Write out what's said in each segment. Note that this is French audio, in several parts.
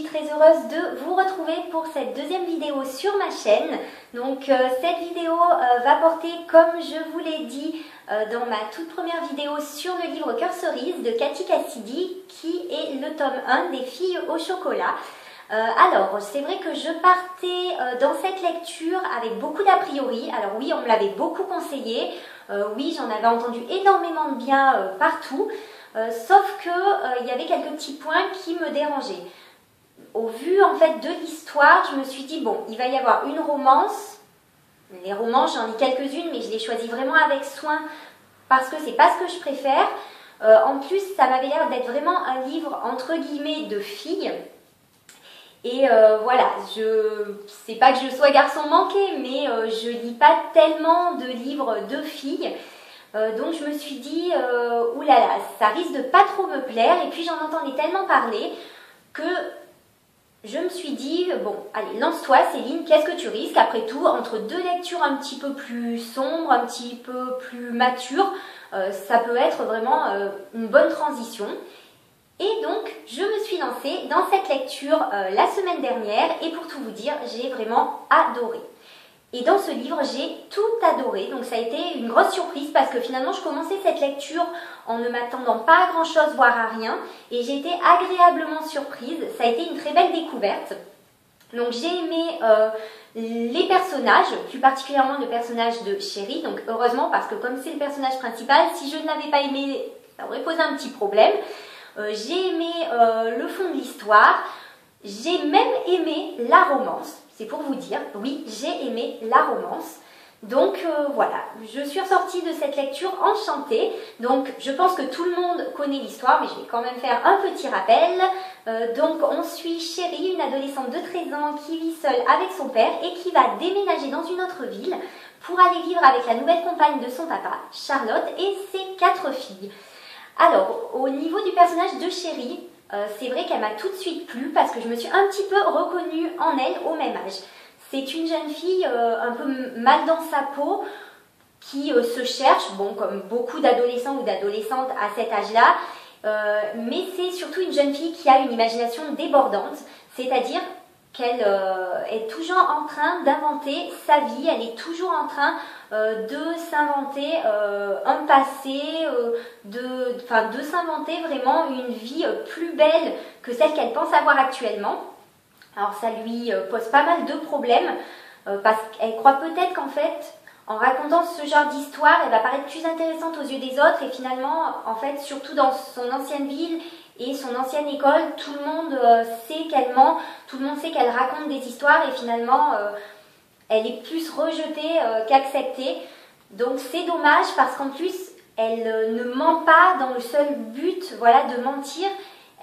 suis très heureuse de vous retrouver pour cette deuxième vidéo sur ma chaîne. Donc cette vidéo va porter, comme je vous l'ai dit dans ma toute première vidéo, sur le livre Cœur cerise de Cathy Cassidy, qui est le tome 1 des filles au chocolat. Alors, c'est vrai que je partais dans cette lecture avec beaucoup d'a priori. Alors oui, on me l'avait beaucoup conseillé. Oui, j'en avais entendu énormément de bien partout. Sauf que il y avait quelques petits points qui me dérangeaient. Au vu en fait de l'histoire, je me suis dit bon, il va y avoir une romance. Les romances, j'en ai quelques-unes, mais je les choisis vraiment avec soin parce que c'est pas ce que je préfère. En plus, ça m'avait l'air d'être vraiment un livre entre guillemets de filles. Et voilà, c'est pas que je sois garçon manqué, mais je lis pas tellement de livres de filles. Donc je me suis dit, oulala, ça risque de pas trop me plaire. Et puis j'en entendais tellement parler que je me suis dit, bon, allez, lance-toi Céline, qu'est-ce que tu risques? Après tout, entre deux lectures un petit peu plus sombres, un petit peu plus matures, ça peut être vraiment une bonne transition. Et donc, je me suis lancée dans cette lecture la semaine dernière et pour tout vous dire, j'ai vraiment adoré. Et dans ce livre, j'ai tout adoré, donc ça a été une grosse surprise parce que finalement, je commençais cette lecture en ne m'attendant pas à grand chose, voire à rien, et j'ai été agréablement surprise. Ça a été une très belle découverte. Donc j'ai aimé les personnages, plus particulièrement le personnage de Chéri, donc heureusement parce que comme c'est le personnage principal, si je ne l'avais pas aimé, ça aurait posé un petit problème. J'ai aimé le fond de l'histoire, j'ai même aimé la romance, c'est pour vous dire, oui, j'ai aimé la romance. Donc voilà, je suis ressortie de cette lecture enchantée. Donc je pense que tout le monde connaît l'histoire, mais je vais quand même faire un petit rappel. Donc on suit Chéri, une adolescente de 13 ans qui vit seule avec son père et qui va déménager dans une autre ville pour aller vivre avec la nouvelle compagne de son papa, Charlotte, et ses 4 filles. Alors, au niveau du personnage de Chéri, c'est vrai qu'elle m'a tout de suite plu parce que je me suis un petit peu reconnue en elle au même âge. C'est une jeune fille un peu mal dans sa peau qui se cherche, bon, comme beaucoup d'adolescents ou d'adolescentes à cet âge-là, mais c'est surtout une jeune fille qui a une imagination débordante, c'est-à-dire qu'elle est toujours en train d'inventer sa vie, elle est toujours en train de s'inventer un passé, de s'inventer vraiment une vie plus belle que celle qu'elle pense avoir actuellement. Alors ça lui pose pas mal de problèmes parce qu'elle croit peut-être qu'en fait, en racontant ce genre d'histoire, elle va paraître plus intéressante aux yeux des autres et finalement, en fait, surtout dans son ancienne ville et son ancienne école, tout le monde sait qu'elle ment, tout le monde sait qu'elle raconte des histoires et finalement, elle est plus rejetée qu'acceptée. Donc c'est dommage parce qu'en plus, elle ne ment pas dans le seul but, voilà, de mentir.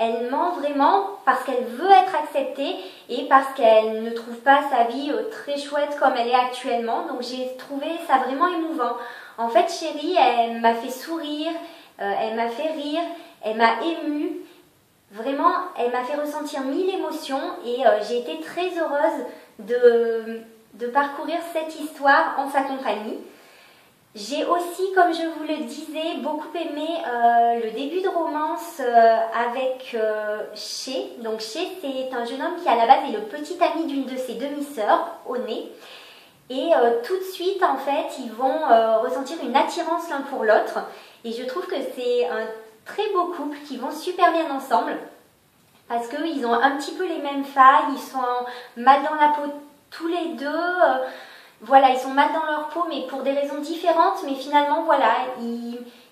Elle ment vraiment parce qu'elle veut être acceptée et parce qu'elle ne trouve pas sa vie très chouette comme elle est actuellement. Donc j'ai trouvé ça vraiment émouvant. En fait, Chéri, elle m'a fait sourire, elle m'a fait rire, elle m'a émue. Vraiment, elle m'a fait ressentir 1000 émotions et j'ai été très heureuse de parcourir cette histoire en sa compagnie. J'ai aussi, comme je vous le disais, beaucoup aimé le début de romance avec Ché. Donc Ché, c'est un jeune homme qui à la base est le petit ami d'une de ses demi-sœurs, Oné. Et tout de suite, en fait, ils vont ressentir une attirance l'un pour l'autre. Et je trouve que c'est un très beau couple qui vont super bien ensemble. Parce qu'ils ont un petit peu les mêmes failles, ils sont mal dans la peau tous les deux. Voilà, ils sont mal dans leur peau, mais pour des raisons différentes. Mais finalement, voilà,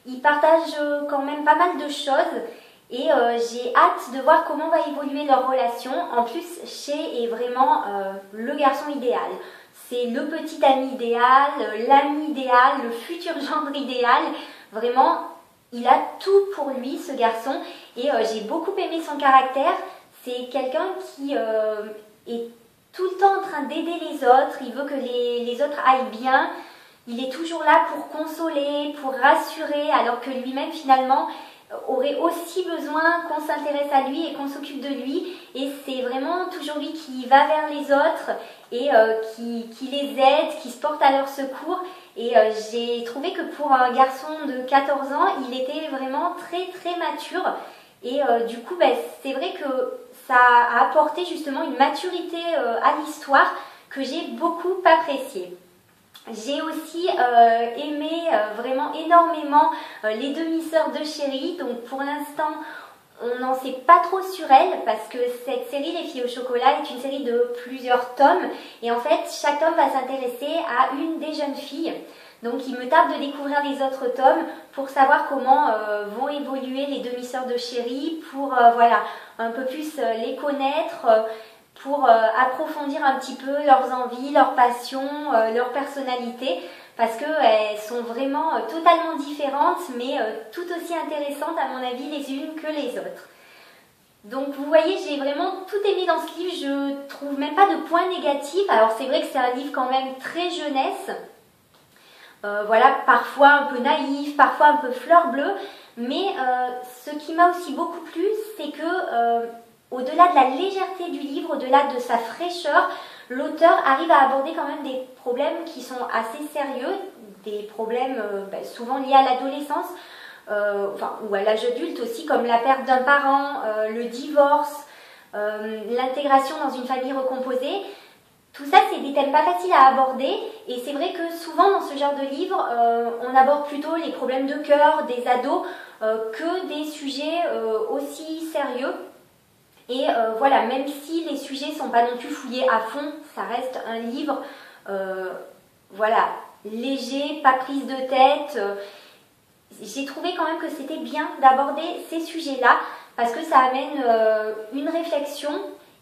ils partagent quand même pas mal de choses. Et j'ai hâte de voir comment va évoluer leur relation. En plus, Ché est vraiment le garçon idéal. C'est le petit ami idéal, l'ami idéal, le futur gendre idéal. Vraiment, il a tout pour lui, ce garçon. Et j'ai beaucoup aimé son caractère. C'est quelqu'un qui est tout le temps en train d'aider les autres, il veut que les autres aillent bien, il est toujours là pour consoler, pour rassurer, alors que lui-même finalement aurait aussi besoin qu'on s'intéresse à lui et qu'on s'occupe de lui, et c'est vraiment toujours lui qui va vers les autres et qui les aide, qui se porte à leur secours. Et j'ai trouvé que pour un garçon de 14 ans, il était vraiment très très mature. Et du coup, c'est vrai que ça a apporté justement une maturité à l'histoire que j'ai beaucoup appréciée. J'ai aussi aimé vraiment énormément les demi-sœurs de Chéri. Donc pour l'instant, on n'en sait pas trop sur elles parce que cette série Les filles au chocolat est une série de plusieurs tomes. Et en fait, chaque tome va s'intéresser à une des jeunes filles. Donc il me tarde de découvrir les autres tomes pour savoir comment vont évoluer les demi-sœurs de Chéri, pour voilà, un peu plus les connaître, pour approfondir un petit peu leurs envies, leurs passions, leur personnalité, parce qu'elles sont vraiment totalement différentes, mais tout aussi intéressantes à mon avis les unes que les autres. Donc vous voyez, j'ai vraiment tout aimé dans ce livre, je trouve même pas de points négatifs. Alors c'est vrai que c'est un livre quand même très jeunesse, voilà, parfois un peu naïf, parfois un peu fleur bleue, mais ce qui m'a aussi beaucoup plu, c'est que au-delà de la légèreté du livre, au-delà de sa fraîcheur, l'auteur arrive à aborder quand même des problèmes qui sont assez sérieux, des problèmes souvent liés à l'adolescence, ou à l'âge adulte aussi, comme la perte d'un parent, le divorce, l'intégration dans une famille recomposée. Tout ça, c'est des thèmes pas faciles à aborder, et c'est vrai que souvent dans ce genre de livre, on aborde plutôt les problèmes de cœur des ados que des sujets aussi sérieux. Et voilà, même si les sujets ne sont pas non plus fouillés à fond, ça reste un livre voilà, léger, pas prise de tête. J'ai trouvé quand même que c'était bien d'aborder ces sujets-là parce que ça amène une réflexion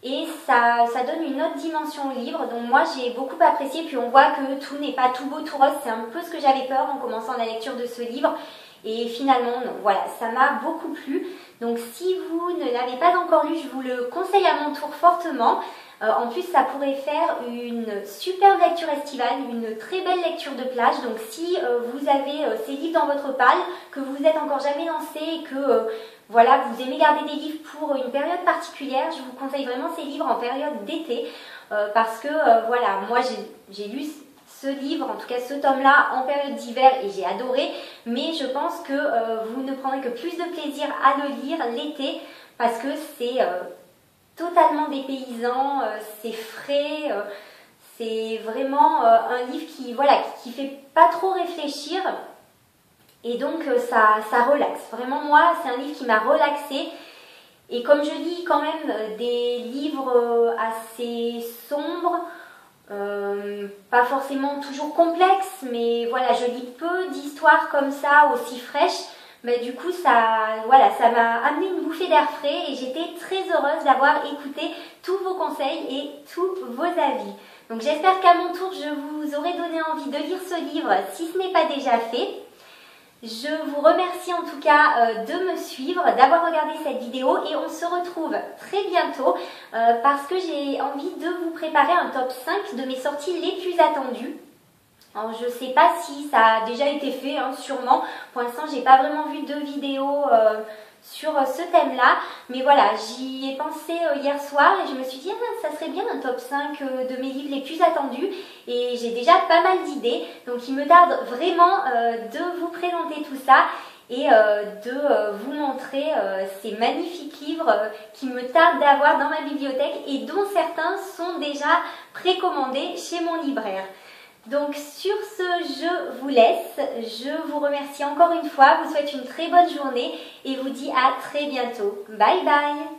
et ça donne une autre dimension au livre. Donc moi j'ai beaucoup apprécié, puis on voit que tout n'est pas tout beau, tout rose. C'est un peu ce que j'avais peur en commençant la lecture de ce livre. Et finalement, non, voilà, ça m'a beaucoup plu. Donc si vous ne l'avez pas encore lu, je vous le conseille à mon tour fortement. En plus, ça pourrait faire une superbe lecture estivale, une très belle lecture de plage. Donc si vous avez ces livres dans votre palle, que vous n'êtes encore jamais lancé et que voilà, vous aimez garder des livres pour une période particulière, je vous conseille vraiment ces livres en période d'été. Parce que voilà, moi j'ai lu ce livre, en tout cas ce tome-là, en période d'hiver et j'ai adoré, mais je pense que vous ne prendrez que plus de plaisir à le lire l'été parce que c'est totalement dépaysant, c'est frais, c'est vraiment un livre qui voilà, qui fait pas trop réfléchir et donc ça relaxe. Vraiment moi, c'est un livre qui m'a relaxée. Et comme je lis quand même des livres assez sombres, pas forcément toujours complexes, mais voilà, je lis peu d'histoires comme ça, aussi fraîches, mais du coup voilà, ça m'a amené une bouffée d'air frais et j'étais très heureuse d'avoir écouté tous vos conseils et tous vos avis. Donc j'espère qu'à mon tour, je vous aurai donné envie de lire ce livre si ce n'est pas déjà fait. Je vous remercie en tout cas de me suivre, d'avoir regardé cette vidéo et on se retrouve très bientôt parce que j'ai envie de vous préparer un top 5 de mes sorties les plus attendues. Alors, je ne sais pas si ça a déjà été fait, hein, sûrement. Pour l'instant, j'ai pas vraiment vu de vidéo sur ce thème-là. Mais voilà, j'y ai pensé hier soir et je me suis dit, ah, ça serait bien un top 5 de mes livres les plus attendus. Et j'ai déjà pas mal d'idées. Donc, il me tarde vraiment de vous présenter tout ça et de vous montrer ces magnifiques livres qui me tardent d'avoir dans ma bibliothèque et dont certains sont déjà précommandés chez mon libraire. Donc sur ce, je vous laisse, je vous remercie encore une fois, vous souhaite une très bonne journée et vous dis à très bientôt. Bye bye!